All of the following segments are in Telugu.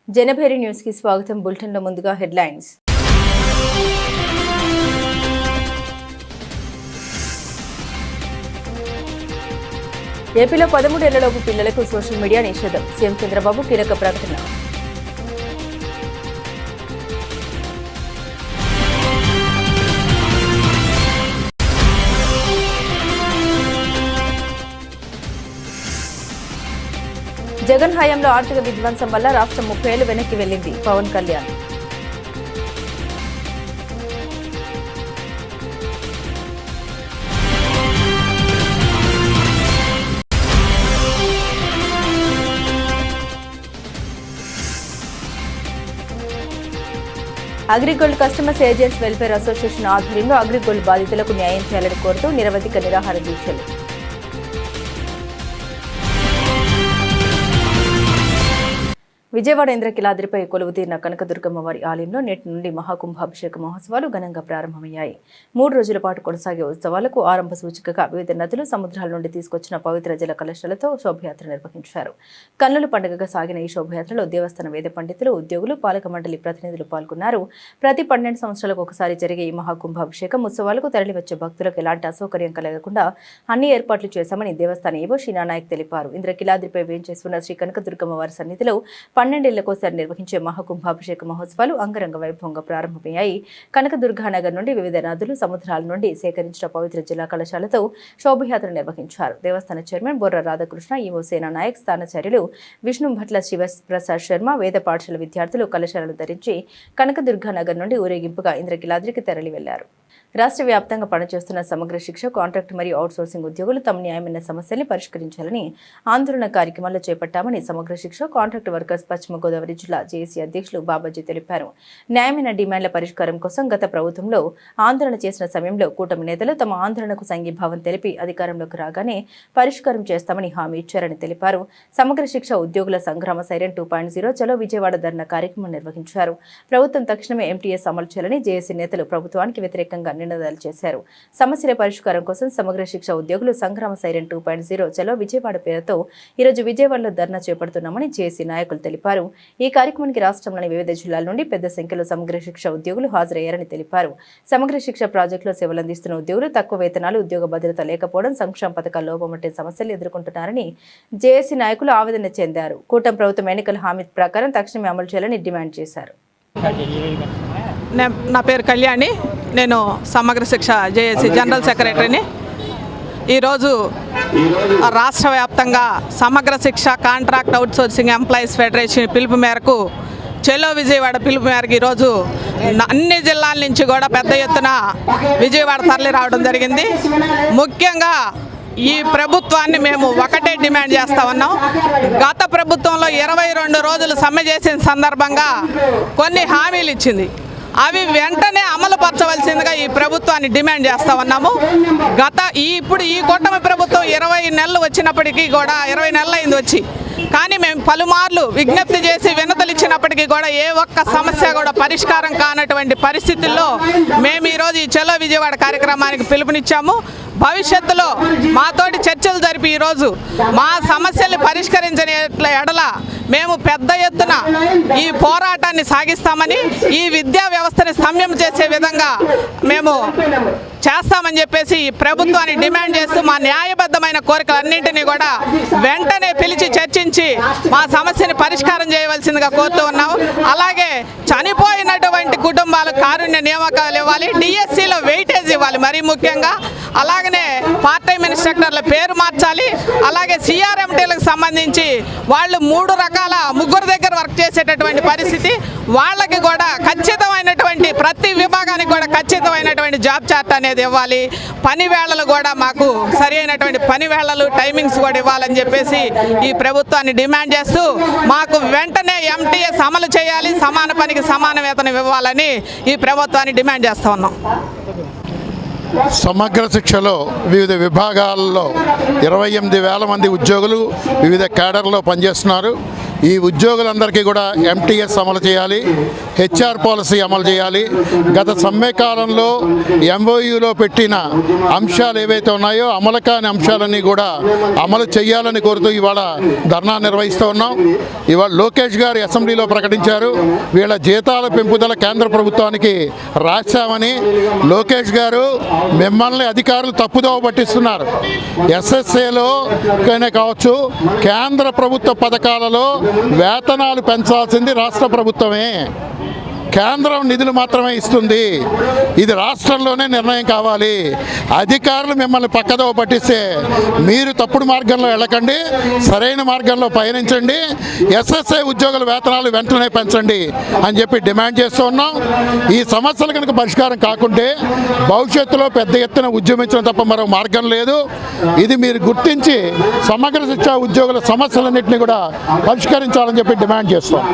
జనభేరి న్యూస్ కి స్వాగతం. బులెటిన్ లో ముందుగా హెడ్లైన్స్. ఏపీలో 13 ఏళ్లలోపు పిల్లలకు సోషల్ మీడియా నిషేధం. సీఎం చంద్రబాబు కీలక ప్రకటన. జగన్ హయాంలో ఆర్థిక విధ్వంసం వల్ల రాష్ట్రం 30 ఏళ్లు వెనక్కి వెళ్లింది. Pawan Kalyan. AgriGold customers agents welfare association ఆధ్వర్యంలో అగ్రిగోల్డ్ బాధితులకు న్యాయం చేయాలని కోరుతూ నిరవధిక నిరాహార దీక్షలు. విజయవాడ ఇంద్రకీలాద్రిపై కొలువుతీరిన కనకదుర్గమ్మవారి ఆలయంలో నేటి నుండి మహాకుంభాభిషేక మహోత్సవాలు ఘనంగా ప్రారంభమయ్యాయి. 3 రోజుల పాటు కొనసాగే ఉత్సవాలకు ఆరంభ సూచికగా వివిధ నదులు, సముద్రాల నుండి తీసుకొచ్చిన పవిత్ర జల కలశాలతో శోభయాత్ర నిర్వహించారు. కన్నుల పండుగగా సాగిన ఈ శోభయాత్రలో దేవస్థాన వేద పండితులు, ఉద్యోగులు, పాలక మండలి ప్రతినిధులు పాల్గొన్నారు. ప్రతి 12 సంవత్సరాలకు ఒకసారి జరిగే ఈ మహాకుంభాభిషేకం ఉత్సవాలకు తరలివచ్చే భక్తులకు ఎలాంటి అసౌకర్యం కలగకుండా అన్ని ఏర్పాట్లు చేశామని దేవస్థాన ఈవో షీనానాయక్ తెలిపారు. ఇంద్రకీలాద్రిపై వేంచేస్తున్న శ్రీ కనకదుర్గమ్మవారి సన్నిధిలో 12 ఏళ్లకోసారి నిర్వహించే మహాకుంభాభిషేక మహోత్సవాలు అంగరంగ వైభవంగా ప్రారంభమయ్యాయి. కనకదుర్గానగర్ నుండి వివిధ నదులు, సముద్రాల నుండి సేకరించిన పవిత్ర జల కలశాలతో శోభయాత్ర నిర్వహించారు. దేవస్థాన చైర్మన్ బొర్ర రాధాకృష్ణ, ఈవో సేనా నాయక్, స్థానాచార్యులు విష్ణు భట్ల శివప్రసాద్ శర్మ, వేద పాఠశాల విద్యార్థులు కలశాలను ధరించి కనకదుర్గానగర్ నుండి ఊరేగింపుగా ఇంద్రకీలాద్రికి తరలి వెళ్లారు. రాష్ట్ర వ్యాప్తంగా పనిచేస్తున్న సమగ్ర శిక్ష, కాంట్రాక్ట్ మరియు అవుట్సోర్సింగ్ ఉద్యోగులు తమ న్యాయమైన సమస్యల్ని పరిష్కరించాలని ఆందోళన కార్యక్రమాల్లో చేపట్టామని సమగ్ర శిక్ష, కాంట్రాక్ట్ వర్కర్స్ పశ్చిమ గోదావరి జిల్లా జేఏసీ అధ్యక్షులు బాబాజీ తెలిపారు. న్యాయమైన డిమాండ్ల పరిష్కారం కోసం గత ప్రభుత్వంలో ఆందోళన చేసిన సమయంలో కూటమి నేతలు తమ ఆందోళనకు సంఘీభావం తెలిపి అధికారంలోకి రాగానే పరిష్కారం చేస్తామని హామీ ఇచ్చారని తెలిపారు. సమగ్ర శిక్ష ఉద్యోగుల సంగ్రామ సైరన్ 2.0 చలో విజయవాడ ధర్నా కార్యక్రమం నిర్వహించారు. ప్రభుత్వం తక్షణమే ఎంటీఎస్ అమలు చేయాలని జేఏసీ నేతలు ప్రభుత్వానికి వ్యతిరేకంగా నినాదాలు చేశారు. సమస్యల పరిష్కారం కోసం సమగ్ర శిక్ష ఉద్యోగులు సంగ్రామ సైరన్ 2.0 చలో విజయవాడ పేరుతో ఈరోజు విజయవాడలో ధర్నా చేపడుతున్నామని జేఏసీ నాయకులు తెలిపారు. ఈ కార్యక్రమానికి రాష్ట్రంలోని వివిధ జిల్లాల నుండి పెద్ద సంఖ్యలో సమగ్ర శిక్ష ఉద్యోగులు హాజరయ్యారని తెలిపారు. సమగ్ర శిక్ష ప్రాజెక్టులో సేవలందిస్తున్న ఉద్యోగులు తక్కువ వేతనాలు, ఉద్యోగ భద్రత లేకపోవడం, సంక్షేమ పథకాల లోపం వంటి సమస్యలు ఎదుర్కొంటున్నారని జేఏసీ నాయకులు ఆవేదన చెందారు. కూటమి ప్రభుత్వం ఎన్నికల హామీ ప్రకారం తక్షణమే అమలు చేయాలని డిమాండ్ చేశారు. నా పేరు కళ్యాణి, నేను సమగ్ర శిక్ష జేఏసీ జనరల్ సెక్రటరీని. ఈరోజు రాష్ట్ర వ్యాప్తంగా సమగ్ర శిక్ష, కాంట్రాక్ట్ అవుట్సోర్సింగ్ ఎంప్లాయీస్ ఫెడరేషన్ పిలుపు మేరకు, చెలో విజయవాడ పిలుపు మేరకు ఈరోజు అన్ని జిల్లాల నుంచి కూడా పెద్ద ఎత్తున విజయవాడ తరలి రావడం జరిగింది. ముఖ్యంగా ఈ ప్రభుత్వాన్ని మేము ఒకటే డిమాండ్ చేస్తా ఉన్నాం. గత ప్రభుత్వంలో 22 రోజులు సమ్మె చేసిన సందర్భంగా కొన్ని హామీలు ఇచ్చింది. అవి వెంటనే అమలు పరచవలసిందిగా ఈ ప్రభుత్వాన్ని డిమాండ్ చేస్తా ఉన్నాము. ఇప్పుడు ఈ కూటమి ప్రభుత్వం 20 నెలలు వచ్చినప్పటికీ కూడా 20 నెలలు అయింది వచ్చి, కానీ మేము పలుమార్లు విజ్ఞప్తి చేసి వినతులు ఇచ్చినప్పటికీ కూడా ఏ ఒక్క సమస్య కూడా పరిష్కారం కానటువంటి పరిస్థితుల్లో మేము ఈరోజు ఈ చలో విజయవాడ కార్యక్రమానికి పిలుపునిచ్చాము. భవిష్యత్తులో మాతోటి చర్చలు జరిపి ఈరోజు మా సమస్యల్ని పరిష్కరించని ఎడల మేము పెద్ద ఎత్తున ఈ పోరాటాన్ని సాగిస్తామని, ఈ విద్యా వ్యవస్థని స్తంభం చేసే విధంగా మేము చేస్తామని చెప్పేసి ఈ ప్రభుత్వాన్ని డిమాండ్ చేస్తూ మా న్యాయబద్ధమైన కోరికలన్నింటినీ కూడా వెంటనే పిలిచి చర్చించి మా సమస్యని పరిష్కారం చేయవలసిందిగా కోరుతూ ఉన్నాము. అలాగే చనిపోయినటువంటి కుటుంబాలకు కారుణ్య నియామకాలు ఇవ్వాలి, డిఎస్సిలో వెయిటేజ్ ఇవ్వాలి మరీ ముఖ్యంగా. అలాగనే పార్ట్ టైం ఇన్స్ట్రక్టర్ల పేరు మార్చాలి. అలాగే సిఆర్ఎంటీలకు సంబంధించి వాళ్ళు 3 రకాల ముగ్గురు దగ్గర వర్క్ చేసేటటువంటి పరిస్థితి, వాళ్ళకి కూడా ఖచ్చితమైనటువంటి ప్రతి విభాగానికి కూడా ఖచ్చితమైనటువంటి జాబ్ చార్ట్ అనేది ఇవ్వాలి. పని వేళలు కూడా మాకు సరి అయినటువంటి పని వేళలు, టైమింగ్స్ కూడా ఇవ్వాలని చెప్పేసి ఈ ప్రభుత్వాన్ని డిమాండ్ చేస్తూ మాకు వెంటనే ఎంటీఎస్ అమలు చేయాలి, సమాన పనికి సమాన వేతనం ఇవ్వాలని ఈ ప్రభుత్వాన్ని డిమాండ్ చేస్తూ ఉన్నాం. సమగ్ర శిక్షలో వివిధ విభాగాల్లో 28,000 మంది ఉద్యోగులు వివిధ క్యాడర్లో పనిచేస్తున్నారు. ఈ ఉద్యోగులందరికీ కూడా ఎంటీఎస్ అమలు చేయాలి. హెచ్ఆర్ పాలసీ అమలు చేయాలి. గత సమ్మె కాలంలో ఎంఓయూలో పెట్టిన అంశాలు ఏవైతే ఉన్నాయో అమలు కాని అంశాలన్నీ కూడా అమలు చేయాలని కోరుతూ ఇవాళ ధర్నా నిర్వహిస్తూ ఉన్నాం. ఇవాళ లోకేష్ గారు అసెంబ్లీలో ప్రకటించారు, వీళ్ళ జీతాల పెంపుదల కేంద్ర ప్రభుత్వానికి రాశామని. లోకేష్ గారు మిమ్మల్ని అధికారులు తప్పుదోవ పట్టిస్తున్నారు. ఎస్ఎస్ఏలో కావచ్చు, కేంద్ర ప్రభుత్వ పథకాలలో వేతనాలు పెంచాల్సింది రాష్ట్ర ప్రభుత్వమే. కేంద్రం నిధులు మాత్రమే ఇస్తుంది. ఇది రాష్ట్రంలోనే నిర్ణయం కావాలి. అధికారులు మిమ్మల్ని పక్కదోవ పట్టిస్తే మీరు తప్పుడు మార్గంలో వెళ్ళకండి, సరైన మార్గంలో పయనించండి. ఎస్ఎస్ఐ ఉద్యోగుల వేతనాలు వెంటనే పెంచండి అని చెప్పి డిమాండ్ చేస్తూ ఉన్నాం. ఈ సమస్యలు కనుక పరిష్కారం కాకుంటే భవిష్యత్తులో పెద్ద ఎత్తున ఉద్యమించడం తప్ప మరో మార్గం లేదు. ఇది మీరు గుర్తించి సమగ్ర శిక్షా ఉద్యోగుల సమస్యలన్నింటినీ కూడా పరిష్కరించాలని చెప్పి డిమాండ్ చేస్తాం.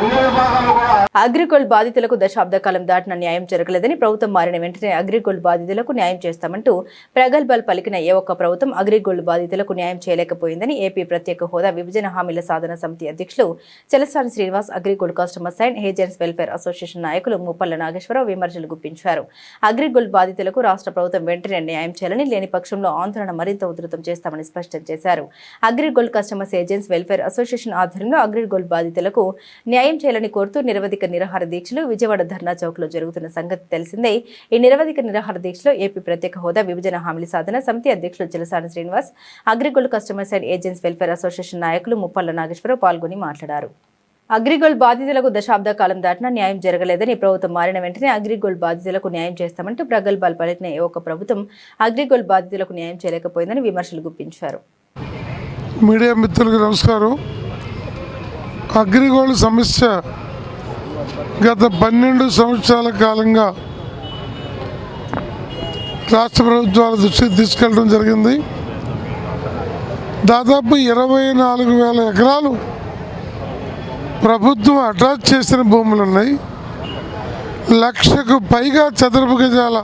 అగ్రిగోల్డ్ బాధితులకు దశాబ్ద కాలం దాటిన న్యాయం జరగలేదని, ప్రభుత్వం మారిన వెంటనే అగ్రిగోల్డ్ బాధితులకు న్యాయం చేస్తామంటూ ప్రగల్భాలు పలికిన ఏ ఒక్క ప్రభుత్వం అగ్రిగోల్డ్ బాధితులకు న్యాయం చేయలేకపోయిందని ఏపీ ప్రత్యేక హోదా విభజన హామీల సాధన సమితి అధ్యక్షులు Chalasani Srinivas, AgriGold customers and agents welfare association నాయకులు ముప్పల్ల నాగేశ్వరరావు విమర్శలు గుప్పించారు. అగ్రిగోల్డ్ బాధితులకు రాష్ట్ర ప్రభుత్వం వెంటనే న్యాయం చేయాలని, లేని పక్షంలో ఆందోళన మరింత ఉధృతం చేస్తామని స్పష్టం చేశారు. AgriGold customers agents welfare association ఆధ్వర్యంలో అగ్రిగోల్డ్ బాధితులకు న్యాయం చేయాలని కోరుతూ నిరవధిక నిరాహార దీక్షలు విజయవాడ ధర్నా చౌక్ లో జరుగుతున్న సంగతి తెలిసిందే. ఈ నిరవధిక నిరాహార దీక్షలో ఏపీ ప్రత్యేక హోదా విభజన హామీల సాధన సమితి అధ్యక్షులు Chalasani Srinivas, AgriGold customers and agents welfare association నాయకులు ముప్పల్ల నాగేశ్వరరావు పాల్గొని మాట్లాడారు. అగ్రిగోల్డ్ బాధితులకు దశాబ్ద కాలం దాటినా న్యాయం జరగలేదని, ప్రభుత్వం మారిన వెంటనే అగ్రిగోల్డ్ బాధితులకు న్యాయం చేస్తామంటూ ప్రగల్భాలు పలికిన ఏ ఒక్క ప్రభుత్వం అగ్రిగోల్డ్ బాధితులకు న్యాయం చేయలేకపోయిందని విమర్శలు గుప్పించారు. మీడియా మిత్రులకు నమస్కారం. అగ్రిగోల్డ్ సమస్య గత 12 సంవత్సరాల కాలంగా రాష్ట్ర ప్రభుత్వాల దృష్టికి తీసుకెళ్ళడం జరిగింది. దాదాపు 24,000 ఎకరాలు ప్రభుత్వం అటాచ్ చేసిన భూములు ఉన్నాయి. 1,00,000కు పైగా చదరపు గజాల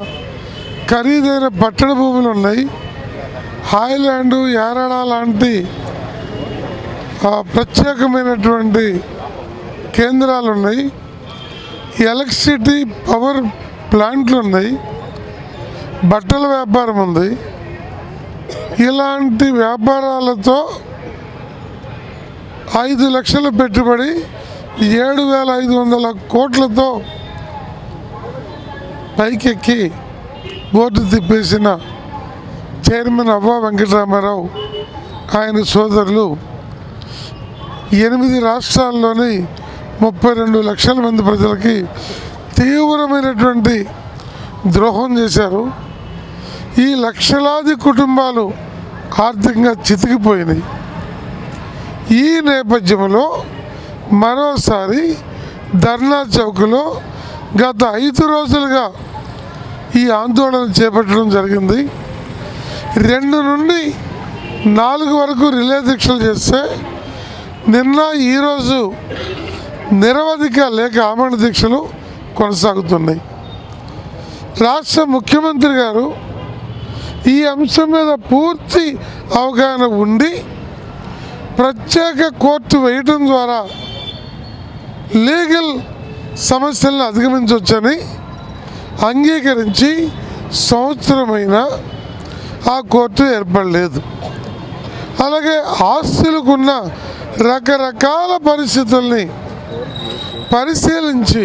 ఖరీదైన పట్టణ భూములు ఉన్నాయి. హాయ్లాండ్, యారాడ లాంటి ప్రత్యేకమైనటువంటి కేంద్రాలు ఉన్నాయి. ఎలక్ట్రిసిటీ పవర్ ప్లాంట్లు ఉన్నాయి. బట్టల వ్యాపారం ఉంది. ఇలాంటి వ్యాపారాలతో 5 లక్షల పెట్టుబడి 7,500 కోట్లతో పైకెక్కి బోర్డు తిప్పేసిన చైర్మన్ అవ్వా వెంకటరామారావు, ఆయన సోదరులు 8 రాష్ట్రాల్లోని 32 లక్షల మంది ప్రజలకి తీవ్రమైనటువంటి ద్రోహం చేశారు. ఈ లక్షలాది కుటుంబాలు ఆర్థికంగా చితికిపోయినాయి. ఈ నేపథ్యంలో మరోసారి ధర్నా చౌక్లో గత 5 రోజులుగా ఈ ఆందోళన చేపట్టడం జరిగింది. 2 నుండి 4 వరకు రిలే దీక్షలు చేస్తే నిన్న ఈరోజు నిరవధిక లేక ఆమరణ దీక్షలు కొనసాగుతున్నాయి. రాష్ట్ర ముఖ్యమంత్రి గారు ఈ అంశం మీద పూర్తి అవగాహన ఉండి ప్రత్యేక కోర్టు వేయటం ద్వారా లీగల్ సమస్యలను అధిగమించవచ్చని అంగీకరించి సంవత్సరమైన ఆ కోర్టు ఏర్పడలేదు. అలాగే ఆస్తులకున్న రకరకాల పరిస్థితుల్ని పరిశీలించి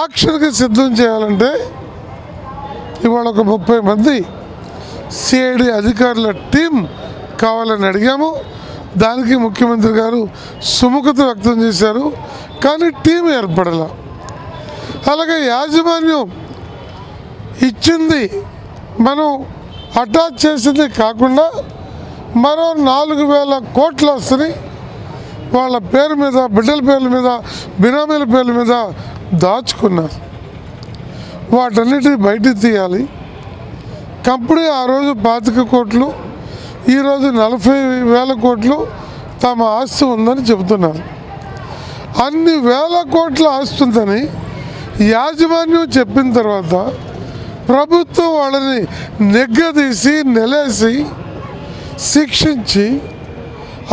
ఆక్షన్కి సిద్ధం చేయాలంటే ఇవాళ ఒక 30 మంది సిఐడి అధికారుల టీం కావాలని అడిగాము. దానికి ముఖ్యమంత్రి గారు సుముఖత వ్యక్తం చేశారు, కానీ టీం ఏర్పడాల. అలాగే యాజమాన్యం ఇచ్చింది మనం అటాచ్ చేసింది కాకుండా మరో 4,000 కోట్ల ఆస్తిని వాళ్ళ పేరు మీద, బిడ్డల పేర్ల మీద, బినామీల పేర్ల మీద దాచుకున్నారు. వాటన్నిటిని బయటికి తీయాలి. కంపెనీ ఆ రోజు 25 కోట్లు, ఈరోజు 40,000 కోట్లు తమ ఆస్తి ఉందని చెబుతున్నారు. అన్ని వేల కోట్ల ఆస్తి ఉందని యాజమాన్యం చెప్పిన తర్వాత ప్రభుత్వం వాళ్ళని నెగ్గదీసి నెలేసి శిక్షించి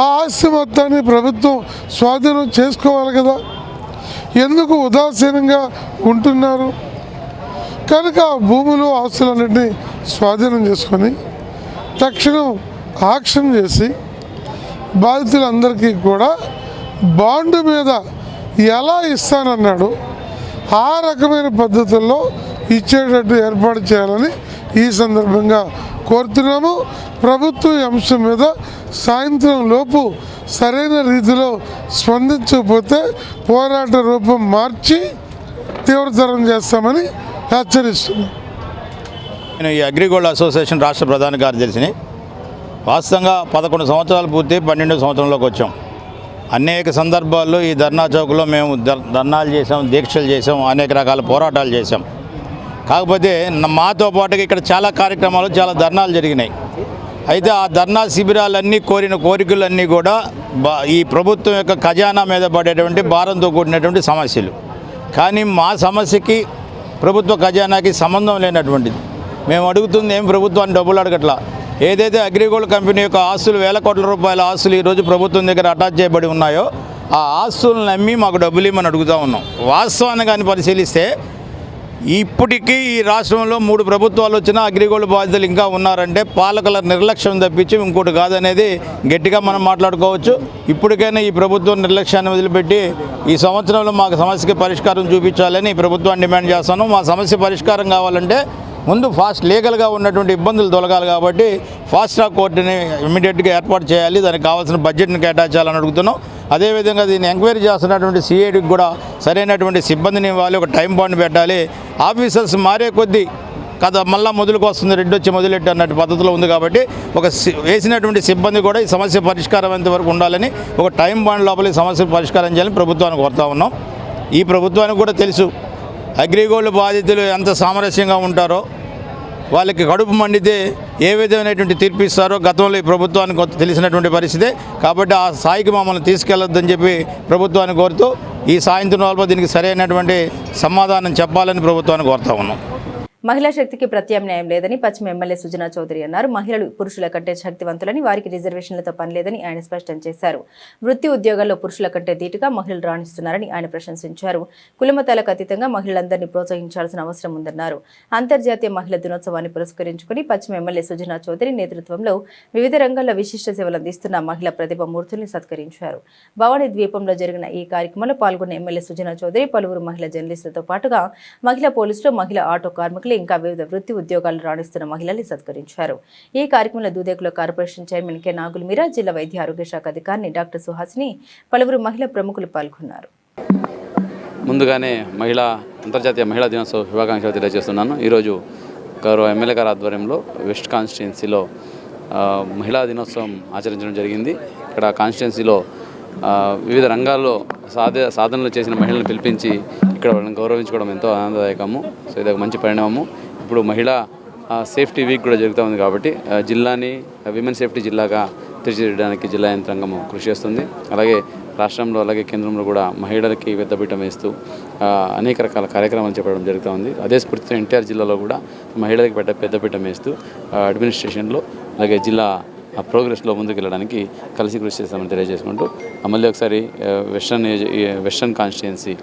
ఆ ఆస్తి మొత్తాన్ని ప్రభుత్వం స్వాధీనం చేసుకోవాలి కదా. ఎందుకు ఉదాసీనంగా ఉంటున్నారు? కనుక ఆ భూములు ఆస్తులన్నింటినీ స్వాధీనం చేసుకొని తక్షణం ఆక్షన్ చేసి బాధితులందరికీ కూడా బాండ్ మీద ఎలా ఇస్తానన్నాడు ఆ రకమైన పద్ధతుల్లో ఇచ్చేటట్టు ఏర్పాటు చేయాలని ఈ సందర్భంగా కోరుతున్నాము. ప్రభుత్వం ఈ అంశం మీద సాయంత్రం లోపు సరైన రీతిలో స్పందించకపోతే పోరాట రూపం మార్చి తీవ్రతరం చేస్తామని హెచ్చరిస్తున్నాం. నేను ఈ అగ్రిగోల్డ్ అసోసియేషన్ రాష్ట్ర ప్రధాన కార్యదర్శిని. వాస్తవంగా 11 సంవత్సరాలు పూర్తి 12వ సంవత్సరంలోకి వచ్చాం. అనేక సందర్భాల్లో ఈ ధర్నా చౌక్లో మేము ధర్నాలు చేసాం, దీక్షలు చేసాం, అనేక రకాల పోరాటాలు చేసాం. కాకపోతే మాతో పాటుగా ఇక్కడ చాలా కార్యక్రమాలు, చాలా ధర్నాలు జరిగినాయి. అయితే ఆ ధర్నా శిబిరాలన్నీ కోరిన కోరికలన్నీ కూడా ఈ ప్రభుత్వం యొక్క ఖజానా మీద పడేటువంటి భారంతో కూడినటువంటి సమస్యలు. కానీ మా సమస్యకి ప్రభుత్వ ఖజానాకి సంబంధం లేనటువంటిది. మేము అడుగుతుంది ఏం ప్రభుత్వాన్ని డబ్బులు అడగట్లా. ఏదైతే అగ్రిగోల్డ్ కంపెనీ యొక్క ఆస్తులు, వేల కోట్ల రూపాయల ఆస్తులు ఈరోజు ప్రభుత్వం దగ్గర అటాచ్ చేయబడి ఉన్నాయో ఆ ఆస్తులను నమ్మి మాకు డబ్బులు ఇవ్వమని అడుగుతూ ఉన్నాం. వాస్తవాన్ని కానీ పరిశీలిస్తే ఇప్పటికీ ఈ రాష్ట్రంలో 3 ప్రభుత్వాలు వచ్చినా అగ్రిగోల్డ్ బాధితులు ఇంకా ఉన్నారంటే పాలకుల నిర్లక్ష్యం తప్పించి ఇంకోటి కాదనేది గట్టిగా మనం మాట్లాడుకోవచ్చు. ఇప్పటికైనా ఈ ప్రభుత్వం నిర్లక్ష్యాన్ని వదిలిపెట్టి ఈ సంవత్సరంలో మాకు సమస్యకి పరిష్కారం చూపించాలని ప్రభుత్వాన్ని డిమాండ్ చేస్తాను. మా సమస్య పరిష్కారం కావాలంటే ముందు లీగల్గా ఉన్నటువంటి ఇబ్బందులు తొలగాలి. కాబట్టి ఫాస్ట్ ట్రాక్ కోర్టుని ఇమీడియట్గా ఏర్పాటు చేయాలి. దానికి కావాల్సిన బడ్జెట్ని కేటాయించాలని అడుగుతున్నాం. అదేవిధంగా దీన్ని ఎంక్వైరీ చేస్తున్నటువంటి సిఐడికి కూడా సరైనటువంటి సిబ్బందిని ఇవ్వాలి, ఒక టైం బాండ్ పెట్టాలి. ఆఫీసర్స్ మారే కొద్దీ కథ మళ్ళీ మొదలుకు వస్తుంది, రెడ్డి వచ్చి మొదలెట్టి అన్నట్టు పద్ధతిలో ఉంది. కాబట్టి వేసినటువంటి సిబ్బంది కూడా ఈ సమస్య పరిష్కారం ఎంతవరకు ఉండాలని ఒక టైం బాండ్ లోపల ఈ సమస్య పరిష్కారం చేయాలని ప్రభుత్వానికి కోరుతా ఉన్నాం. ఈ ప్రభుత్వానికి కూడా తెలుసు అగ్రిగోల్డ్ బాధితులు ఎంత సామరస్యంగా ఉంటారో, వాళ్ళకి కడుపు మండితే ఏ విధమైనటువంటి తీర్పు ఇస్తారో గతంలో ఈ ప్రభుత్వానికి తెలిసినటువంటి పరిస్థితి. కాబట్టి ఆ స్థాయికి మమ్మల్ని తీసుకెళ్లొద్దని చెప్పి ప్రభుత్వాన్ని కోరుతూ ఈ సాయంత్రం లోపల దీనికి సరైనటువంటి సమాధానం చెప్పాలని ప్రభుత్వాన్ని కోరుతా ఉన్నాం. మహిళా శక్తికి ప్రత్యామ్నాయం లేదని పశ్చిమ ఎమ్మెల్యే సుజనా చౌదరి అన్నారు. మహిళలు పురుషుల కంటే శక్తివంతులని, వారికి రిజర్వేషన్లతో పనిలేదని ఆయన స్పష్టం చేశారు. వృత్తి ఉద్యోగాల్లో పురుషుల కంటే ధీటుగా మహిళలు రాణిస్తున్నారని ఆయన ప్రశంసించారు. కులమతాలకు అతీతంగా మహిళలందరినీ ప్రోత్సహించాల్సిన అవసరం ఉందన్నారు. అంతర్జాతీయ మహిళా దినోత్సవాన్ని పురస్కరించుకుని పశ్చిమ ఎమ్మెల్యే సుజనా చౌదరి నేతృత్వంలో వివిధ రంగాల్లో విశిష్ట సేవలు అందిస్తున్న మహిళా ప్రతిభ మూర్తుల్ని సత్కరించారు. భవానీ ద్వీపంలో జరిగిన ఈ కార్యక్రమంలో పాల్గొన్న ఎమ్మెల్యే సుజనా చౌదరి పలువురు మహిళా జర్నలిస్టులతో పాటుగా మహిళా పోలీసులు, మహిళా ఆటో కార్మికులు, ఇంకా వివిధ వృత్తి ఉద్యోగాలు రాణిస్తున్న మహిళల్ని సత్కరించారు. ఈ కార్యక్రమంలో Dudekula corporation chairman K Nagulameera, జిల్లా వైద్య ఆరోగ్య శాఖ అధికారిని డాక్టర్ సుహాసిని, పలువురు మహిళా ప్రముఖులు పాల్గొన్నారు. ముందుగానే అంతర్జాతీయ మహిళా దినోత్సవ శుభాకాంక్షలు తెలియజేస్తున్నాను. ఈరోజు గౌరవ ఎమ్మెల్యే గారి ఆధ్వర్యంలో వెస్ట్ కాన్స్టిట్యున్సీలో మహిళా దినోత్సవం ఆచరించడం జరిగింది. ఇక్కడ కాన్స్టిట్యున్సీలో వివిధ రంగాల్లో సాధనలు చేసిన మహిళలను పిలిపించి ఇక్కడ వాళ్ళని గౌరవించుకోవడం ఎంతో ఆనందదాయకము. సో ఇది ఒక మంచి పరిణామము. ఇప్పుడు మహిళా సేఫ్టీ వీక్ కూడా జరుగుతూ ఉంది. కాబట్టి జిల్లాని విమెన్ సేఫ్టీ జిల్లాగా తీర్చిదిద్దడానికి జిల్లా యంత్రాంగము కృషి చేస్తుంది. అలాగే రాష్ట్రంలో అలాగే కేంద్రంలో కూడా మహిళలకి పెద్దపీఠం వేస్తూ అనేక రకాల కార్యక్రమాలు చేపట్టడం జరుగుతూ ఉంది. అదే స్ఫూర్తితో ఎన్టీఆర్ జిల్లాలో కూడా మహిళలకి పెద్దపీఠం వేస్తూ అడ్మినిస్ట్రేషన్లో అలాగే జిల్లా ప్రోగ్రెస్లో ముందుకు వెళ్ళడానికి కలిసి కృషి చేస్తామని తెలియజేసుకుంటూ మళ్ళీ ఒకసారి వెస్టర్న్ కాన్స్టిట్యున్సీ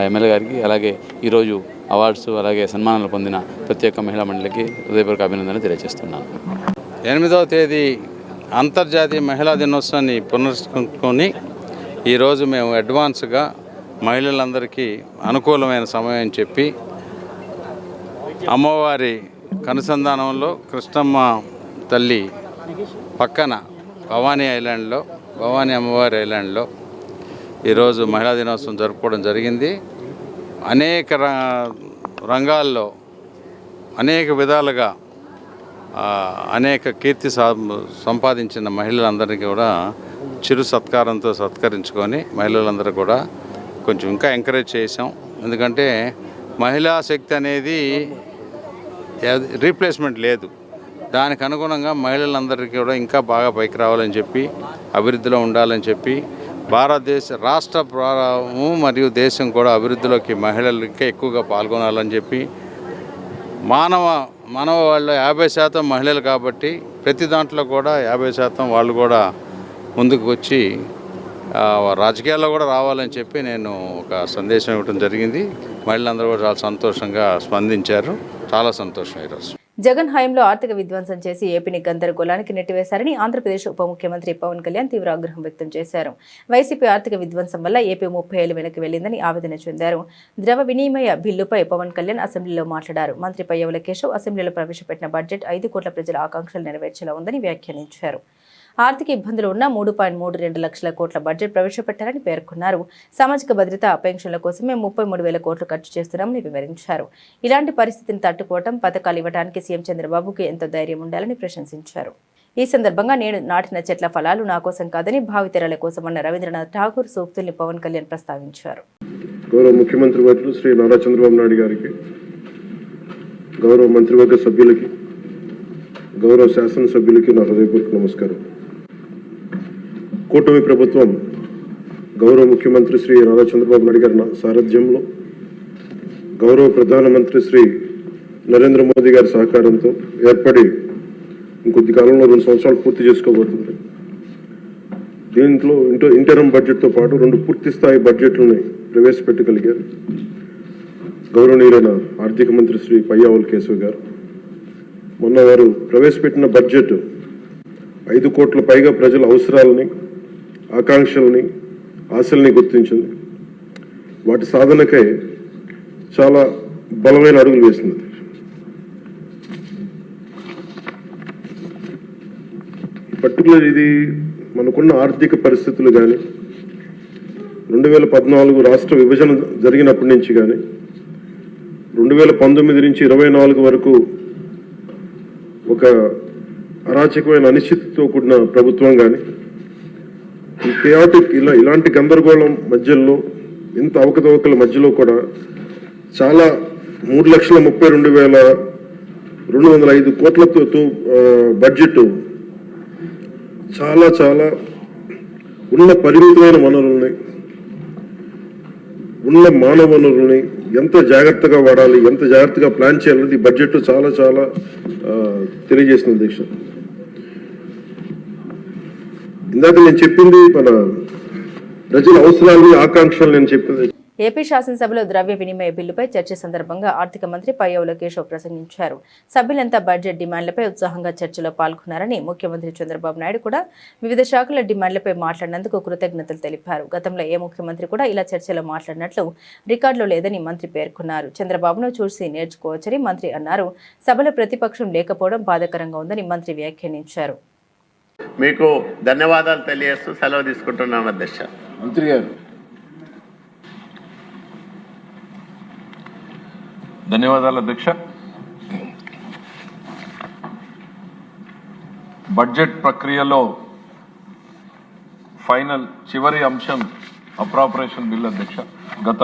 ఎమ్మెల్యే గారికి అలాగే ఈరోజు అవార్డ్స్ అలాగే సన్మానాలు పొందిన ప్రతి ఒక్క మహిళా మండలికి హృదయపూర్వక అభినందనలు తెలియజేస్తున్నాను. 8వ తేదీ అంతర్జాతీయ మహిళా దినోత్సవాన్ని పునరుస్కరించుకొని ఈరోజు మేము అడ్వాన్స్గా మహిళలందరికీ అనుకూలమైన సమయం అని చెప్పి అమ్మవారి కనుసంధానంలో కృష్ణమ్మ తల్లి పక్కన భవానీ అమ్మవారి ఐలాండ్లో ఈరోజు మహిళా దినోత్సవం జరుపుకోవడం జరిగింది. అనేక రంగాల్లో అనేక విధాలుగా అనేక కీర్తి సంపాదించిన మహిళలందరికీ కూడా చిరు సత్కారంతో సత్కరించుకొని మహిళలందరూ కూడా కొంచెం ఇంకా ఎంకరేజ్ చేసాం. ఎందుకంటే మహిళా శక్తి అనేది రీప్లేస్మెంట్ లేదు. దానికి అనుగుణంగా మహిళలందరికీ కూడా ఇంకా బాగా పైకి రావాలని చెప్పి అభివృద్ధిలో ఉండాలని చెప్పి భారతదేశ రాష్ట్ర మరియు దేశం కూడా అభివృద్ధిలోకి మహిళలకే ఎక్కువగా పాల్గొనాలని చెప్పి మానవ వాళ్ళు 50% మహిళలు కాబట్టి ప్రతి దాంట్లో కూడా 50% వాళ్ళు కూడా ముందుకు వచ్చి రాజకీయాల్లో కూడా రావాలని చెప్పి నేను ఒక సందేశం ఇవ్వడం జరిగింది. మహిళలందరూ కూడా చాలా సంతోషంగా స్పందించారు. చాలా సంతోషం ఈరోజు. జగన్ హయాంలో ఆర్థిక విధ్వంసం చేసి ఏపీని గందరగోళానికి నెట్టివేశారని ఆంధ్రప్రదేశ్ ఉప ముఖ్యమంత్రి పవన్ కళ్యాణ్ తీవ్ర ఆగ్రహం వ్యక్తం చేశారు. వైసీపీ ఆర్థిక విధ్వంసం వల్ల ఏపీ 30 ఏళ్లు వెనక్కి వెళ్లిందని ఆవేదన చెందారు. ద్రవ వినిమయ బిల్లుపై పవన్ కళ్యాణ్ అసెంబ్లీలో మాట్లాడారు. మంత్రి పయ్యవుల కేశవ్ అసెంబ్లీలో ప్రవేశపెట్టిన బడ్జెట్ 5 కోట్ల ప్రజల ఆకాంక్షలు నెరవేర్చేలా ఉందని వ్యాఖ్యానించారు. ఆర్థిక ఇబ్బందులు ఉన్న 3.32 లక్షల కోట్ల బడ్జెట్ ప్రవేశపెట్టారని పేర్కొన్నారు. సామాజిక భద్రత పెన్షన్ల కోసమే 33,000 కోట్లు ఖర్చు చేస్తున్నామని వివరించారు. ఇలాంటి పరిస్థితిని తట్టుకోవడం, పథకాలు ఇవ్వడానికి సీఎం చంద్రబాబుకు ఎంతో ధైర్యం ఉండాలని ప్రశంసించారు. ఈ సందర్భంగా నేను నాటిన చెట్ల ఫలాలు నా కోసం కాదని భావితరాల కోసమన్న రవీంద్రనాథ్ ఠాగూర్ సూక్తుల్ని పవన్ కళ్యాణ్ ప్రస్తావించారు. గౌరవ ముఖ్యమంత్రి వర్యులు శ్రీ నారా చంద్రబాబు నాయుడు గారికి, గౌరవ మంత్రివర్గ సభ్యులకి, గౌరవ శాసనసభ్యులకి నా హృదయపూర్వక నమస్కారం. కూటమి ప్రభుత్వం గౌరవ ముఖ్యమంత్రి శ్రీ నారా చంద్రబాబు నాయుడు గారి సారథ్యంలో, గౌరవ ప్రధానమంత్రి శ్రీ నరేంద్ర మోదీ గారి సహకారంతో ఏర్పడి ఇంకొద్ది కాలంలో 2 సంవత్సరాలు పూర్తి చేసుకోబోతుంది. దీంట్లో ఇంటర్మ్ బడ్జెట్తో పాటు 2 పూర్తి స్థాయి బడ్జెట్లని ప్రవేశపెట్టగలిగారు గౌరవనీయులైన ఆర్థిక మంత్రి శ్రీ పయ్యావుల కేశవ్ గారు. మొన్న వారు ప్రవేశపెట్టిన బడ్జెట్ 5 కోట్ల పైగా ప్రజల అవసరాలని, ఆకాంక్షల్ని, ఆశల్ని గుర్తించింది. వాటి సాధనకై చాలా బలమైన అడుగులు వేసింది. పర్టికులర్ ఇది మనకున్న ఆర్థిక పరిస్థితులు కానీ, 2014 రాష్ట్ర విభజన జరిగినప్పటి నుంచి కానీ, 2019 నుంచి 24 వరకు ఒక అరాచకమైన అనిశ్చితితో కూడిన ప్రభుత్వం కానీ, ఈ కేయాటిక్ ఇలాంటి గందరగోళం మధ్యలో, ఇంత అవకతవకల మధ్యలో కూడా చాలా 3,32,205 కోట్లతో బడ్జెట్ చాలా చాలా ఉన్న పరిమితమైన వనరుల్ని, ఉన్న మానవ వనరుల్ని ఎంత జాగ్రత్తగా వాడాలి, ఎంత జాగ్రత్తగా ప్లాన్ చేయాలనేది బడ్జెట్ చాలా చాలా తెలియజేస్తుంది అధ్యక్ష. ఇందాక నేను చెప్పింది మన ప్రజల అవసరాలు, ఆకాంక్షలు నేను చెప్పింది. ఏపీ శాసనసభలో ద్రవ్య వినిమయ బిల్లుపై చర్చ సందర్భంగా ఆర్థిక మంత్రి పయ్యవుల కేశవ్ ప్రసంగించారు. సభ్యులంతా బడ్జెట్ డిమాండ్లపై ఉత్సాహంగా చర్చలో పాల్గొన్నారని, ముఖ్యమంత్రి చంద్రబాబు నాయుడు కూడా వివిధ శాఖల డిమాండ్లపై మాట్లాడినందుకు కృతజ్ఞతలు తెలిపారు. గతంలో ఏ ముఖ్యమంత్రి కూడా ఇలా చర్చలో మాట్లాడినట్లు రికార్డులో లేదని మంత్రి పేర్కొన్నారు. చంద్రబాబును చూసి నేర్చుకోవచ్చని మంత్రి అన్నారు. సభలో ప్రతిపక్షం లేకపోవడం బాధాకరంగా ఉందని మంత్రి వ్యాఖ్యానించారు. మీకు ధన్యవాదాలు తెలియజేస్తూ సెలవు తీసుకుంటున్నాను అధ్యక్ష. మంత్రి గారు ధన్యవాదాలు అధ్యక్ష. బడ్జెట్ ప్రక్రియలో ఫైనల్ చివరి అంశం అప్రాపరేషన్ బిల్ అధ్యక్ష. గత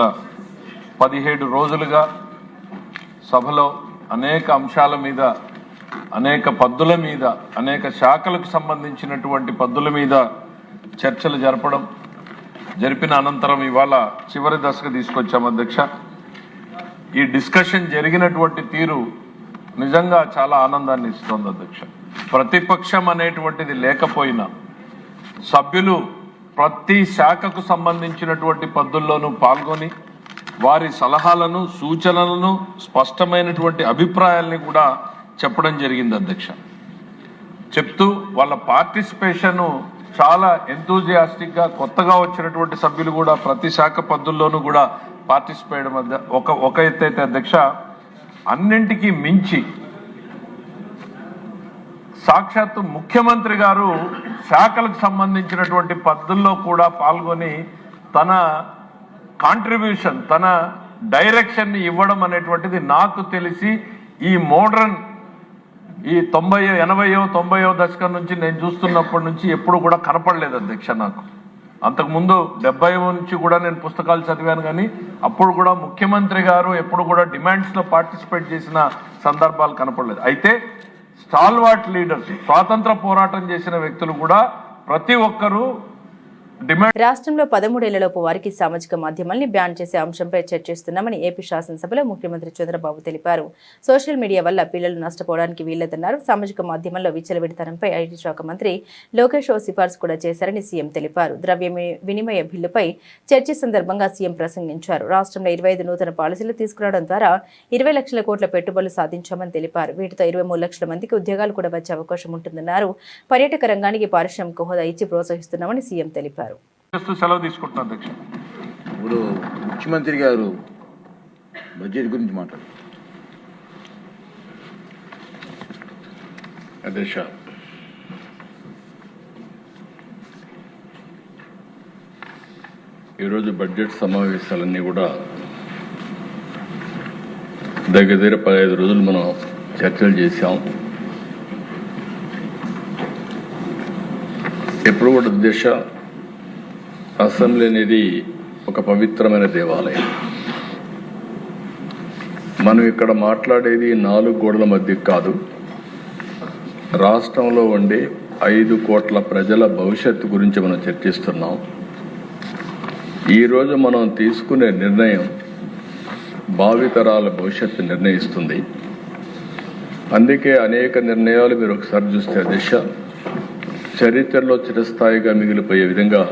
17 రోజులుగా సభలో అనేక అంశాల మీద, అనేక పద్దుల మీద, అనేక శాఖలకు సంబంధించినటువంటి పద్దుల మీద చర్చలు జరిపిన అనంతరం ఇవాళ చివరి దశకు తీసుకొచ్చాం అధ్యక్ష. ఈ డిస్కషన్ జరిగినటువంటి తీరు నిజంగా చాలా ఆనందాన్ని ఇస్తుంది అధ్యక్ష. ప్రతిపక్షం అనేటువంటిది లేకపోయినా సభ్యులు ప్రతి శాఖకు సంబంధించినటువంటి పద్దుల్లోనూ పాల్గొని వారి సలహాలను, సూచనలను, స్పష్టమైనటువంటి అభిప్రాయాల్ని కూడా చెప్పడం జరిగింది అధ్యక్ష. చెప్తూ వాళ్ళ పార్టిసిపేషన్ చాలా ఎంతూజియాస్టిక్గా, కొత్తగా వచ్చినటువంటి సభ్యులు కూడా ప్రతి శాఖ పద్దుల్లోనూ కూడా పార్టిసిపేట్ ఒక ఎత్తు అయితే అధ్యక్ష, అన్నింటికీ మించి సాక్షాత్తు ముఖ్యమంత్రి గారు శాఖలకు సంబంధించినటువంటి పద్దుల్లో కూడా పాల్గొని తన కాంట్రిబ్యూషన్, తన డైరెక్షన్ ఇవ్వడం అనేటువంటిది నాకు తెలిసి ఈ మోడర్న్ ఈ 80వ దశకం నుంచి నేను చూస్తున్నప్పటి నుంచి ఎప్పుడు కూడా కనపడలేదు అధ్యక్ష. నాకు అంతకుముందు 70 నుంచి కూడా నేను పుస్తకాలు చదివాను, కానీ అప్పుడు కూడా ముఖ్యమంత్రి గారు ఎప్పుడు కూడా డిమాండ్స్లో పార్టిసిపేట్ చేసిన సందర్భాలు కనపడలేదు. అయితే స్టాల్వార్ట్ లీడర్స్, స్వాతంత్ర పోరాటం చేసిన వ్యక్తులు కూడా ప్రతి ఒక్కరూ డిమాండ్. రాష్ట్రంలో 13 ఏళ్లలోపు వారికి సామాజిక మాధ్యమాల్ని బ్యాన్ చేసే అంశంపై చర్చిస్తున్నామని ఏపీ శాసనసభలో ముఖ్యమంత్రి చంద్రబాబు తెలిపారు. సోషల్ మీడియా వల్ల పిల్లలు నష్టపోవడానికి వీల్లేదన్నారు. సామాజిక మాధ్యమంలో విచ్చలవిడితనంపై ఐటీ శాఖ మంత్రి లోకేష్ సిఫార్సు కూడా చేశారని సీఎం తెలిపారు. ద్రవ్య వినిమయ బిల్లుపై చర్చ సందర్భంగా సీఎం ప్రసంగించారు. రాష్ట్రంలో 25 నూతన పాలసీలు తీసుకురావడం ద్వారా 20 లక్షల కోట్ల పెట్టుబడులు సాధించామని తెలిపారు. వీటితో 23 లక్షల మందికి ఉద్యోగాలు కూడా వచ్చే అవకాశం ఉంటుందన్నారు. పర్యాటక రంగానికి పారిశ్రామిక హోదా ఇచ్చి ప్రోత్సహిస్తున్నామని సీఎం తెలిపారు. సెలవు తీసుకుంటున్నా అధ్యక్ష. ఇప్పుడు ముఖ్యమంత్రి గారు బడ్జెట్ గురించి మాట్లాడారు. అధ్యక్ష, ఈరోజు బడ్జెట్ సమావేశాలన్నీ కూడా దగ్గర 15 రోజులు మనం చర్చలు చేశాం. ఎప్పుడు కూడా అధ్యక్ష, అసెంబ్లీ అనేది ఒక పవిత్రమైన దేవాలయం. మనం ఇక్కడ మాట్లాడేది 4 గోడల మధ్య కాదు, రాష్ట్రంలో ఉండే 5 కోట్ల ప్రజల భవిష్యత్తు గురించి మనం చర్చిస్తున్నాం. ఈరోజు మనం తీసుకునే నిర్ణయం భావితరాల భవిష్యత్తు నిర్ణయిస్తుంది. అందుకే అనేక నిర్ణయాలు మీరు ఒకసారి చూస్తే అధ్యక్ష, చరిత్రలో చిరస్థాయిగా మిగిలిపోయే విధంగా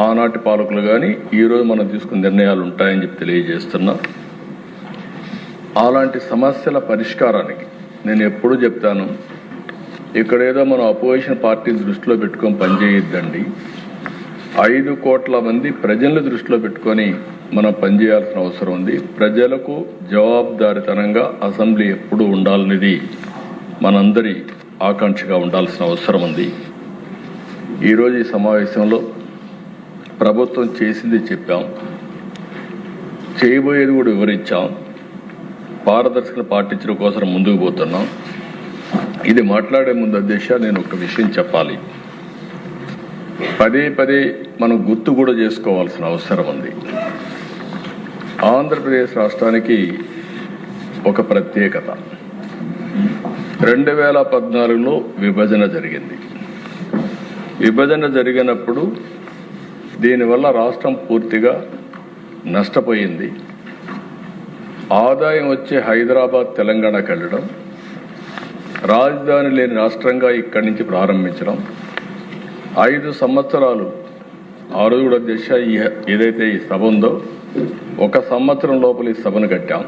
ఆనాటి పాలకులు కానీ ఈరోజు మనం తీసుకున్న నిర్ణయాలు ఉంటాయని చెప్పి తెలియజేస్తున్నా. అలాంటి సమస్యల పరిష్కారానికి నేను ఎప్పుడూ చెప్తాను, ఇక్కడేదో మనం అపోజిషన్ పార్టీని దృష్టిలో పెట్టుకొని పనిచేయొద్దండి. 5 కోట్ల మంది ప్రజలను దృష్టిలో పెట్టుకొని మనం పనిచేయాల్సిన అవసరం ఉంది. ప్రజలకు జవాబుదారితనంగా అసెంబ్లీ ఎప్పుడూ ఉండాలనేది మనందరి ఆకాంక్షగా ఉండాల్సిన అవసరం ఉంది. ఈరోజు ఈ సమావేశంలో ప్రభుత్వం చేసింది చెప్పాం, చేయబోయేది కూడా వివరించాం, పారదర్శకత పాటించడం కోసం ముందుకు పోతున్నాం. ఇది మాట్లాడే ముందు అధ్యక్ష, నేను ఒక విషయం చెప్పాలి. పదే పదే మనం గుర్తు కూడా చేసుకోవాల్సిన అవసరం ఉంది. ఆంధ్రప్రదేశ్ రాష్ట్రానికి ఒక ప్రత్యేకత. 2014లో విభజన జరిగింది. విభజన జరిగినప్పుడు దీనివల్ల రాష్ట్రం పూర్తిగా నష్టపోయింది. ఆదాయం వచ్చే హైదరాబాద్, తెలంగాణకు వెళ్ళడం, రాజధాని లేని రాష్ట్రంగా ఇక్కడి నుంచి ప్రారంభించడం, 5 సంవత్సరాలు ఆ రోజు కూడా అధ్యక్ష ఏదైతే ఈ సభ ఉందో 1 సంవత్సరం లోపల ఈ సభను కట్టాం.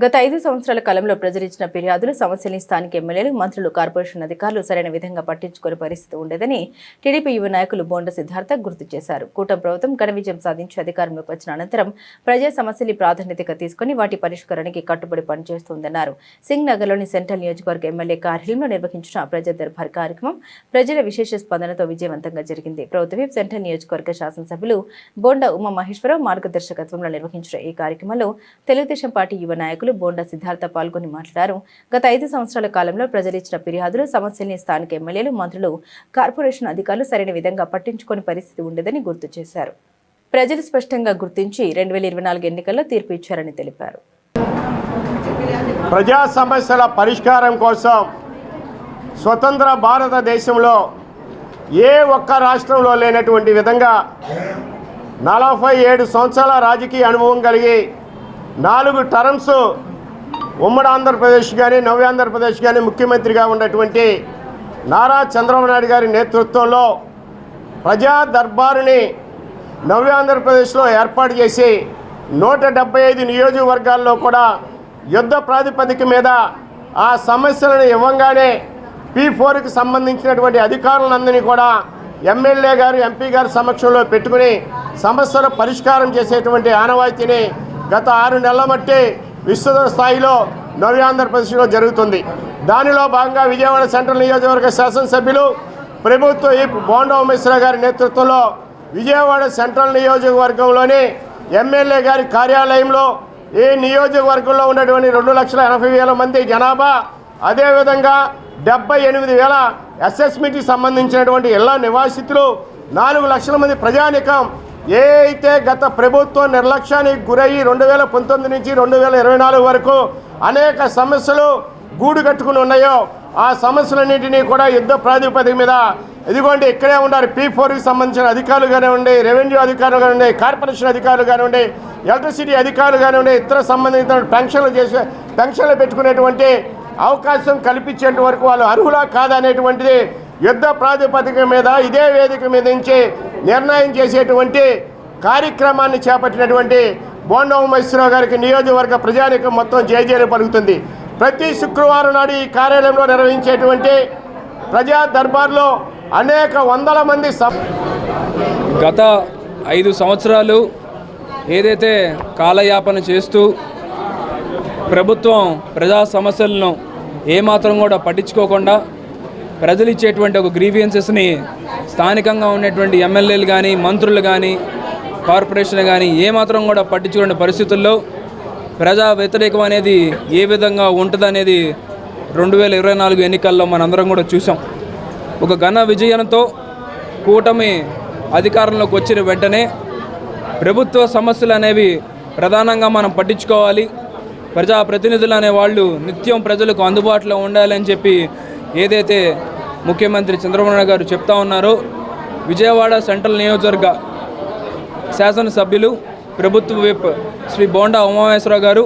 గత 5 సంవత్సరాల కాలంలో ప్రజలు ఇచ్చిన ఫిర్యాదులు, సమస్యల్ని స్థానిక ఎమ్మెల్యేలు, మంత్రులు, కార్పొరేషన్ అధికారులు సరైన విధంగా పట్టించుకునే పరిస్థితి ఉండేదని టీడీపీ యువ నాయకులు బోండా సిద్ధార్థ గుర్తు చేశారు. కూటమి ప్రభుత్వం ఘన విజయం సాధించి అధికారంలోకి వచ్చిన అనంతరం ప్రజా సమస్యల్ని ప్రాధాన్యతగా తీసుకుని వాటి పరిష్కారానికి కట్టుబడి పనిచేస్తోందన్నారు. సింగ్ నగర్లోని సెంట్రల్ నియోజకవర్గ ఎమ్మెల్యే కార్యాలయంలో నిర్వహించిన ప్రజా దర్బార్ కార్యక్రమం ప్రజల విశేష స్పందనతో విజయవంతంగా జరిగింది. ప్రభుత్వ సెంట్రల్ నియోజకవర్గ శాసనసభ్యులు బోండా ఉమా మహేశ్వరరావు మార్గదర్శకత్వంలో నిర్వహించిన ఈ కార్యక్రమంలో తెలుగుదేశం పార్టీ యువ నాయకులు బోండా సిద్ధార్థ పాల్గొని మాట్లాడారు. గత 5 సంవత్సరాల కాలంలో ప్రజలు ఇచ్చిన ఫిర్యాదులు, సమస్యల్ని స్థానిక ఎమ్మెల్యేలు, మంత్రులు, కార్పొరేషన్ అధికారులు సరైన విధంగా పట్టించుకునే పరిస్థితి ఉండేదని గుర్తు చేశారు. ప్రజలు స్పష్టంగా గుర్తించి 2024 ఎన్నికల్లో తీర్పు ఇచ్చారని తెలిపారు. ప్రజా సమస్యల పరిష్కారం కోసం స్వతంత్ర భారతదేశంలో ఏ ఒక్క రాష్ట్రంలో లేనటువంటి విధంగా 47 సంవత్సరాల రాజకీయ అనుభవం కలిగి 4 టర్మ్స్ ఉమ్మడి ఆంధ్రప్రదేశ్ కానీ నవ్యాంధ్రప్రదేశ్ కానీ ముఖ్యమంత్రిగా ఉన్నటువంటి నారా చంద్రబాబు నాయుడు గారి నేతృత్వంలో ప్రజా దర్బారుని నవ్యాంధ్రప్రదేశ్లో ఏర్పాటు చేసి 175 నియోజకవర్గాల్లో కూడా యుద్ధ ప్రాతిపదిక మీద ఆ సమస్యలను ఇవ్వంగానే P4కి సంబంధించినటువంటి అధికారులందరినీ కూడా ఎమ్మెల్యే గారు, ఎంపీ గారి సమక్షంలో పెట్టుకుని సమస్యల పరిష్కారం చేసేటువంటి ఆనవాయితీని గత 6 నెలల మట్టి విస్తృత స్థాయిలో నవ్యాంధ్రప్రదేశ్లో జరుగుతుంది. దానిలో భాగంగా విజయవాడ సెంట్రల్ నియోజకవర్గ శాసనసభ్యులు ప్రభుత్వ బోండా ఉమేశ్వరరావు గారి నేతృత్వంలో విజయవాడ సెంట్రల్ నియోజకవర్గంలోని ఎమ్మెల్యే గారి కార్యాలయంలో ఈ నియోజకవర్గంలో ఉన్నటువంటి 2,80,000 మంది జనాభా, అదేవిధంగా 78,000 ఎస్ఎస్మికి సంబంధించినటువంటి ఇళ్ల నివాసితులు, 4 లక్షల మంది ప్రజానికం ఏ అయితే గత ప్రభుత్వం నిర్లక్ష్యానికి గురయ్యి 2019 నుంచి 2024 వరకు అనేక సమస్యలు గూడు కట్టుకుని ఉన్నాయో ఆ సమస్యలన్నింటినీ కూడా యుద్ధ ప్రాతిపదిక మీద ఇదిగోండి ఇక్కడే ఉన్నారు. P4కి సంబంధించిన అధికారులు కానివ్వండి, రెవెన్యూ అధికారులు కానివ్వండి, కార్పొరేషన్ అధికారులు కానివ్వండి, ఎలక్ట్రిసిటీ అధికారులు కానివ్వండి, ఇతర సంబంధించిన పెన్షన్లు పెట్టుకునేటువంటి అవకాశం కల్పించేంత వరకు వాళ్ళు అర్హులా కాదనేటువంటిది యుద్ధ ప్రాతిపదిక మీద ఇదే వేదిక మీద నుంచి నిర్ణయం చేసేటువంటి కార్యక్రమాన్ని చేపట్టినటువంటి బోండా ఉమేశ్వరరావు గారికి నియోజకవర్గ ప్రజానీకం మొత్తం జయజయలు పలుకుతుంది. ప్రతి శుక్రవారం నాడు ఈ కార్యాలయంలో నిర్వహించేటువంటి ప్రజా దర్బార్లో అనేక వందల మంది గత 5 సంవత్సరాలు ఏదైతే కాలయాపన చేస్తూ ప్రభుత్వం ప్రజా సమస్యలను ఏమాత్రం కూడా పట్టించుకోకుండా ప్రజలు ఇచ్చేటువంటి ఒక గ్రీవియన్సెస్ని స్థానికంగా ఉన్నటువంటి ఎమ్మెల్యేలు కానీ, మంత్రులు కానీ, కార్పొరేషన్ కానీ ఏమాత్రం కూడా పట్టించుకునే పరిస్థితుల్లో ప్రజా వ్యతిరేకం అనేది ఏ విధంగా ఉంటుందనేది 2024 ఎన్నికల్లో మనందరం కూడా చూసాం. ఒక ఘన విజయంతో కూటమి అధికారంలోకి వచ్చిన వెంటనే ప్రభుత్వ సమస్యలు అనేవి ప్రధానంగా మనం పట్టించుకోవాలి, ప్రజాప్రతినిధులు అనేవాళ్ళు నిత్యం ప్రజలకు అందుబాటులో ఉండాలని చెప్పి ఏదైతే ముఖ్యమంత్రి చంద్రబాబు నాయుడు గారు చెప్తా ఉన్నారో, విజయవాడ సెంట్రల్ నియోజకవర్గ శాసనసభ్యులు ప్రభుత్వ విప్ శ్రీ బోండా ఉమామేశ్వరరావు గారు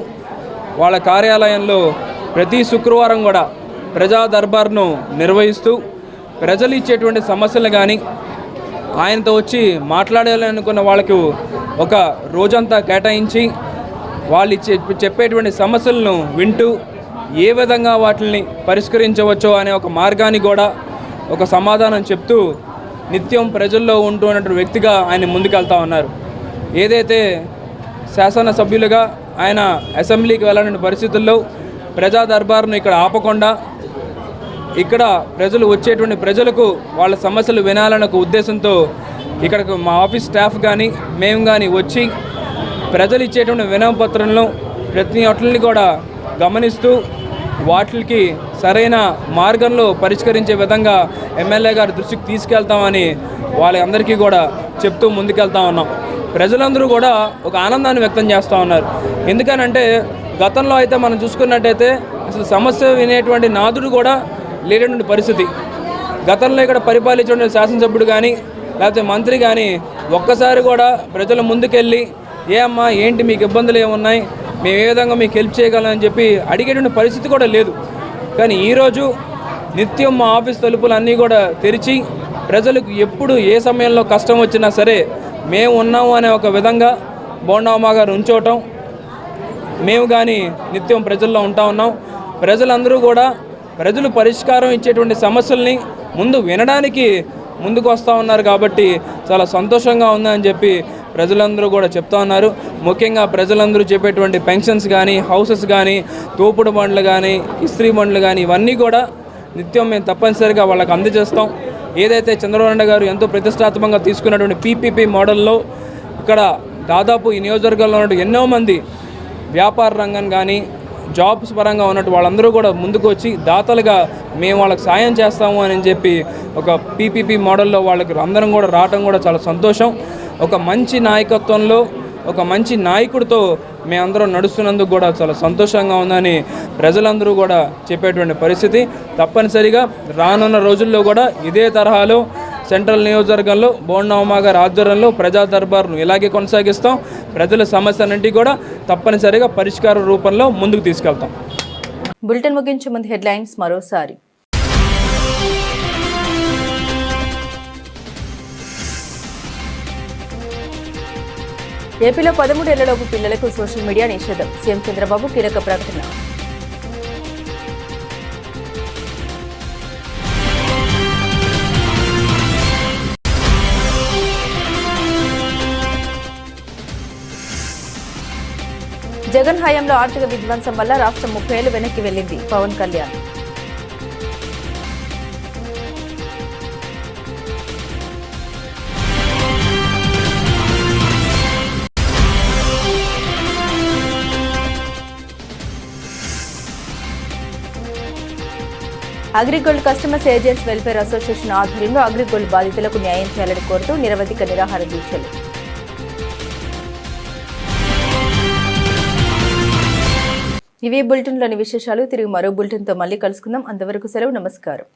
వాళ్ళ కార్యాలయంలో ప్రతి శుక్రవారం కూడా ప్రజా దర్బార్ను నిర్వహిస్తూ ప్రజలు ఇచ్చేటువంటి సమస్యలు కానీ, ఆయనతో వచ్చి మాట్లాడాలనుకున్న వాళ్ళకు ఒక రోజంతా కేటాయించి వాళ్ళు చెప్పేటువంటి సమస్యలను వింటూ ఏ విధంగా వాటిని పరిష్కరించవచ్చో అనే ఒక మార్గాన్ని కూడా ఒక సమాధానం చెప్తూ నిత్యం ప్రజల్లో ఉంటున్నటువంటి వ్యక్తిగా ఆయన ముందుకెళ్తా ఉన్నారు. ఏదైతే శాసనసభ్యులుగా ఆయన అసెంబ్లీకి వెళ్ళని పరిస్థితుల్లో ప్రజా దర్బార్ను ఇక్కడ ఆపకుండా ఇక్కడ ప్రజలు వచ్చేటువంటి ప్రజలకు వాళ్ళ సమస్యలు వినాలన్న ఒక ఉద్దేశంతో ఇక్కడికి మా ఆఫీస్ స్టాఫ్ కానీ మేము కానీ వచ్చి ప్రజలు ఇచ్చేటువంటి వినపత్రంలో ప్రతి ఒక్కరిని కూడా గమనిస్తూ వాటికి సరైన మార్గంలో పరిష్కరించే విధంగా ఎమ్మెల్యే గారి దృష్టికి తీసుకెళ్తామని వాళ్ళందరికీ కూడా చెప్తూ ముందుకెళ్తా ఉన్నాం. ప్రజలందరూ కూడా ఒక ఆనందాన్ని వ్యక్తం చేస్తూ ఉన్నారు. ఎందుకనంటే గతంలో అయితే మనం చూసుకున్నట్టయితే అసలు సమస్య వినేటువంటి నాదుడు కూడా లేనటువంటి పరిస్థితి. గతంలో ఇక్కడ పరిపాలించిన శాసనసభ్యుడు కానీ లేకపోతే మంత్రి కానీ ఒక్కసారి కూడా ప్రజల ముందుకెళ్ళి ఏ అమ్మా ఏంటి మీకు ఇబ్బందులు ఏమున్నాయి, మేము ఏ విధంగా మీకు హెల్ప్ చేయగలమని చెప్పి అడిగేటువంటి పరిస్థితి కూడా లేదు. కానీ ఈరోజు నిత్యం మా ఆఫీస్ తలుపులు అన్నీ కూడా తెరిచి ప్రజలకు ఎప్పుడు ఏ సమయంలో కష్టం వచ్చినా సరే మేము ఉన్నాము అనే ఒక విధంగా బోండామ్మ గారు ఉంచోవటం, మేము కానీ నిత్యం ప్రజల్లో ఉంటా ఉన్నాం. ప్రజలందరూ కూడా ప్రజలు పరిష్కారం ఇచ్చేటువంటి సమస్యల్ని ముందు వినడానికి ముందుకు వస్తూ ఉన్నారు కాబట్టి చాలా సంతోషంగా ఉందని చెప్పి ప్రజలందరూ కూడా చెప్తా ఉన్నారు. ముఖ్యంగా ప్రజలందరూ చెప్పేటువంటి పెన్షన్స్ కానీ, హౌసెస్ కానీ, తోపుడు బండ్లు కానీ, ఇస్త్రీ బండ్లు కానీ ఇవన్నీ కూడా నిత్యం మేము తప్పనిసరిగా వాళ్ళకి అందజేస్తాం. ఏదైతే చంద్రబాబు నాయుడు గారు ఎంతో ప్రతిష్టాత్మకంగా తీసుకున్నటువంటి PPP మోడల్లో ఇక్కడ దాదాపు ఈ నియోజకవర్గంలో ఉన్నట్టు ఎన్నో మంది వ్యాపార రంగం కానీ జాబ్స్ పరంగా ఉన్నట్టు వాళ్ళందరూ కూడా ముందుకు వచ్చి దాతలుగా మేము వాళ్ళకి సాయం చేస్తాము అని చెప్పి ఒక PPP మోడల్లో వాళ్ళకి అందరం కూడా రావడం కూడా చాలా సంతోషం. ఒక మంచి నాయకత్వంలో ఒక మంచి నాయకుడితో మేమందరం నడుస్తున్నందుకు కూడా చాలా సంతోషంగా ఉందని ప్రజలందరూ కూడా చెప్పేటువంటి పరిస్థితి. తప్పనిసరిగా రానున్న రోజుల్లో కూడా ఇదే తరహాలో సెంట్రల్ నియోజకవర్గంలో బోండామ్మ గారి ఆధ్వర్యంలో ప్రజా దర్బార్ను ఇలాగే కొనసాగిస్తాం. ప్రజల సమస్యలన్నింటినీ కూడా తప్పనిసరిగా పరిష్కార రూపంలో ముందుకు తీసుకెళ్తాం. బులెటిన్ ముగించే ముందు హెడ్లైన్స్ మరోసారి. ఏపీలో 13 ఏళ్లలోపు పిల్లలకు సోషల్ మీడియా నిషేధం. సీఎం చంద్రబాబు కీలక ప్రకటన. జగన్ హయాంలో ఆర్థిక విధ్వంసం వల్ల రాష్ట్రం 30 ఏళ్లు వెనక్కి వెళ్లింది. Pawan Kalyan. AgriGold customers agents welfare association ఆధ్వర్యంలో అగ్రిగోల్డ్ బాధితులకు న్యాయం చేయాలని కోరుతూ నిరవధిక నిరాహార దీక్షలు. ఇవి బులెటిన్లోని విశేషాలు. తిరిగి మరో బులెటిన్తో మళ్ళీ కలుసుకుందాం. అంతవరకు సెలవు. నమస్కారం.